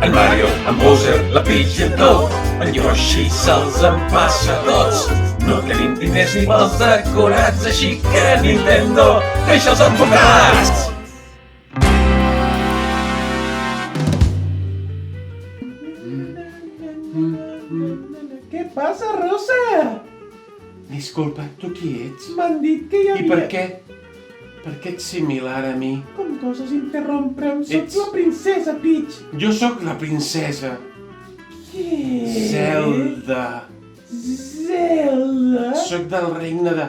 En Mario, en Bowser, la Peach i en Toad, en Yoshi se'ls empassa tots. No tenim diners ni pels decorats, així que Nintendo, deixa'ls enfocats! Què passa, Rosa? Disculpa, tu qui ets? M'han dit que hi havia... I per què? Per què ets similar a mi? Com coses interrompre'm, soc Ets- la princesa Peach. Jo sóc la princesa Què? Zelda. Zelda? Sóc del regne de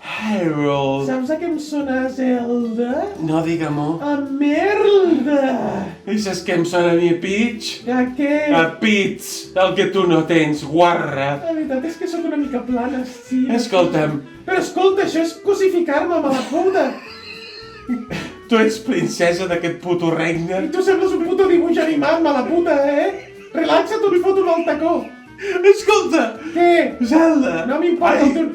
Hyrule. Saps a què em sona Zelda? No, digue-m'ho. A Merda! I saps què em sona a mi, Peach? A què? A Peach, el que tu no tens, guarra. La veritat és que sóc una mica plana, sí. Escolta'm, Però escolta, això és cosificar-me, mala puta. tu ets princesa d'aquest puto I regne? tu sembles un puto dibuix animat, mala puta, Relaxa't o et foto un al tacó. Escolta, Què? Zelda. No m'importa Ai, el teu...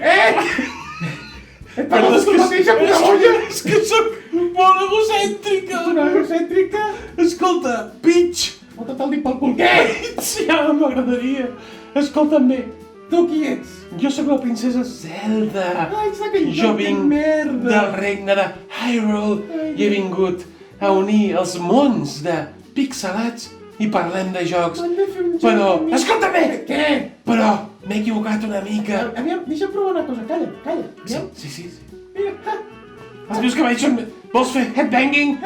Et Perdó, parles tu mateixa, puta bolla? és que sóc molt egocèntrica. Una egocèntrica? Escolta, Peach. Fota't el dit pel cul. Què? Sí, ja m'agradaria. Escolta'm bé, Tu qui ets? jo sóc la princesa Zelda. Ai, ets aquell Jo joc de vinc merda. del regne de Hyrule Ai. i he vingut a unir els mons de pixelats i parlem de jocs. Hem de fer un joc Però, de mi. escolta'm bé, Què? però m'he equivocat una mica. Aviam, deixa'm provar una cosa. Calla, calla. Sí, Aviam. sí, sí. Mira, Els meus cavalls són... Vols fer headbanging?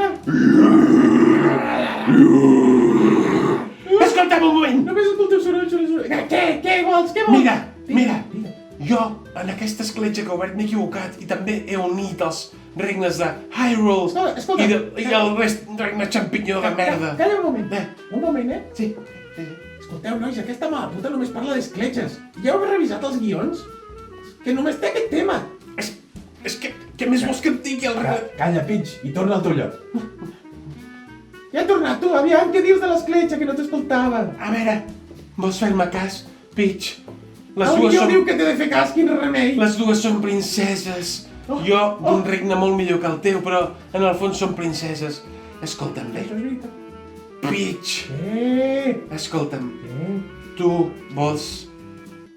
Escolta'm un moment. Només escolteu soroll. Què vols? Què vols? Mira, mira. Mira. Jo, en aquesta escletxa que he obert, m'he equivocat i també he unit els regnes de Hyrule Escolta. i el rest regne xampinyó de merda. Calla un moment. Bé. Un moment, Sí. Escolteu, nois, aquesta mala puta només parla d'escletxes. Ja heu revisat els guions? Que només té aquest tema. És que, què més vols que et digui el regne? Calla, Peach, i torna al teu lloc. Ja he tornat, tu, aviam, què dius de l'escletxa, que no t'escoltava? A veure, vols fer-me cas, Peach? Les El dues guió són... diu que t'he de fer cas, quin remei. Les dues són princeses. Jo, d'un regne molt millor que el teu, però en el fons són princeses. Escolta'm bé, Això és veritat. Peach, escolta'm, tu vols...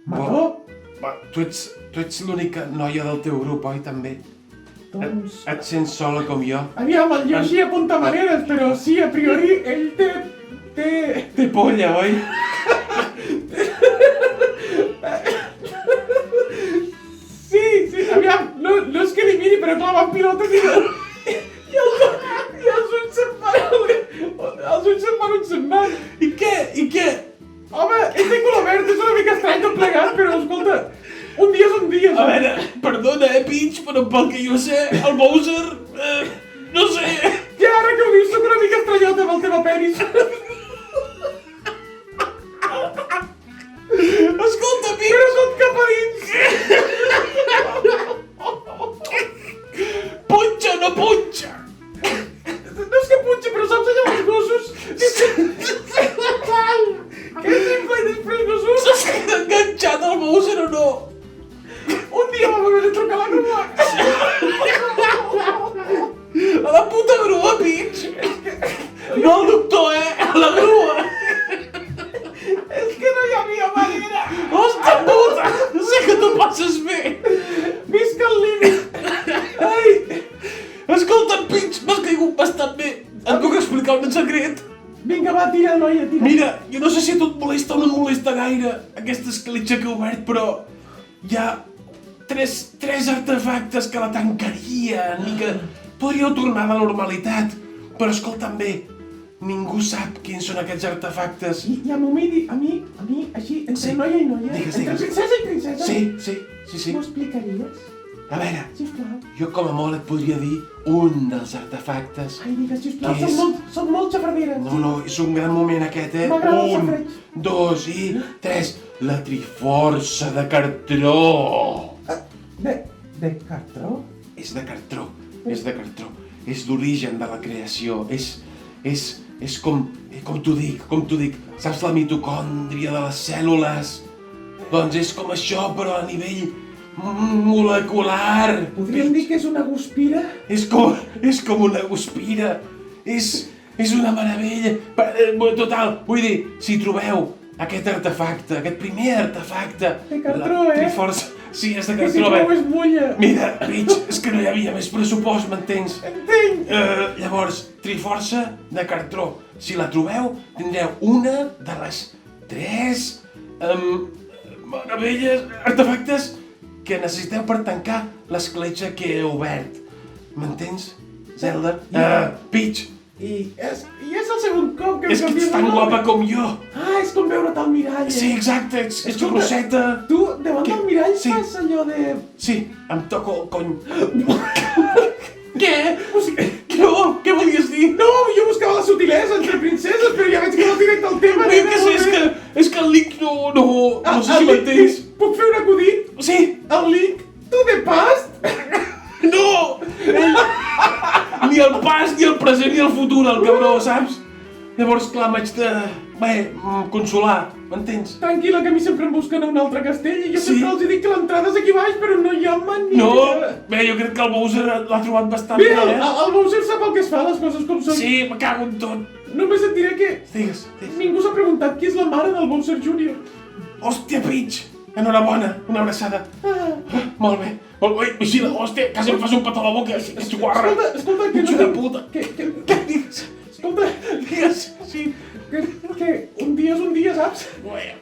Mató? Tu ets l'única noia del teu grup, oi, també? Doncs... Et sents sola com jo? Aviam, el Yoshi apunta maneres, però sí, a priori, ell té... Té polla, oi? Sí, aviam, no és que li miri, però clar, van pilotes i els ulls se'n van... Els ulls se'n van, se'n van. I què? Home, és de color verd, és una mica estrany tot plegat, però escolta, un dia és un dia. A veure, perdona, Peach, però pel que jo sé, el Bowser... no sé... Ja, ara que ho dius, soc una mica estranyota amb el tema penis. Escolta, Peach! Però tot cap a dins. Punxa, no punxa! No és que punxa, però saps allò dels gossos? Que s'infla i després no surt. S'has quedat enganxat al Bowser o no? Un dia vam haver de trucar la grua. A la puta grua, Peach! No al doctor, a la grua! És que no hi havia manera. Hòstia puta! Sé que t'ho passes bé! Visca el límit. Ai, Escolta, Peach, m'has caigut bastant bé! Et puc explicar un secret? vinga, va, tira, noia, tira. Mira, jo no sé si a tu et molesta o no et molesta gaire aquesta escletxa que he obert, però hi ha tres artefactes que la tancarien i que podríeu tornar a la normalitat. Però escolta'm bé, ningú sap quins són aquests artefactes. I a mi, així, entre Sí. noia i noia, Digues. entre princesa i princesa, Sí. m'ho explicaries? A veure, Sisplau. jo com a molt et podria dir un dels artefactes. Ai, digues, sisplau, Què és? són molt xafarderes. No, és un gran moment aquest, eh? M'agrada el 1, safareig. 2 i 3. La Triforça de Cartró. De cartró? És de cartró, és de cartró. És l'origen de la creació. És com t'ho dic. Saps la mitocòndria de les cèl·lules? Doncs és com això, però a nivell molecular. Podríem dir que és una guspira? És com una guspira. És És una meravella. Total, vull dir, si trobeu aquest artefacte, aquest primer artefacte... De cartró, la eh? Triforça... Sí, és de Que si cartró, prou es mulla. Mira, Peach, és que no hi havia més pressupost, m'entens? Entenc. Llavors, Triforça de cartró. Si la trobeu, tindreu una de les 3 meravelles, artefactes que necessiteu per tancar l'escletxa que he obert. M'entens, Zelda? Peach, I és el segon cop que és que ets tan guapa com jo. Ah, és com veure't al mirall. Sí, exacte, ets Escolta, xurroseta. Tu, davant del mirall, Sí. fas allò de... Sí, em toco el cony. Què? O sigui, què volies dir? No, jo buscava la sutilesa entre princeses, però ja veig que no directe al tema. Bé, que sí, és que el Link no sé si el Link, m'entens. Puc fer un acudit? Sí, El Link, tu de past? no! Ni el pas, ni el present, ni el futur, el cabró, saps? Llavors, clar, m'haig de... consolar, m'entens? Tranquil·la, que a mi sempre em busquen a un altre castell i jo Sí. sempre els dic que l'entrada és aquí baix, però no hi ha manera. No! Bé, jo crec que el Bowser l'ha trobat bastant Bé, bé, el Bowser sap el que es fa, les coses com són. Sí, me cago en tot. Només et diré que Digues. ningú s'ha preguntat qui és la mare del Bowser Jr. Hòstia, Peach! Enhorabona, una abraçada. Molt bé. Vigila, hòstia, quasi em fas un petó a la boca, que ets guarra. Escolta, que Ets no... una puta. Digues. Escolta, Digues, sí. que un dia és un dia, saps? Bé,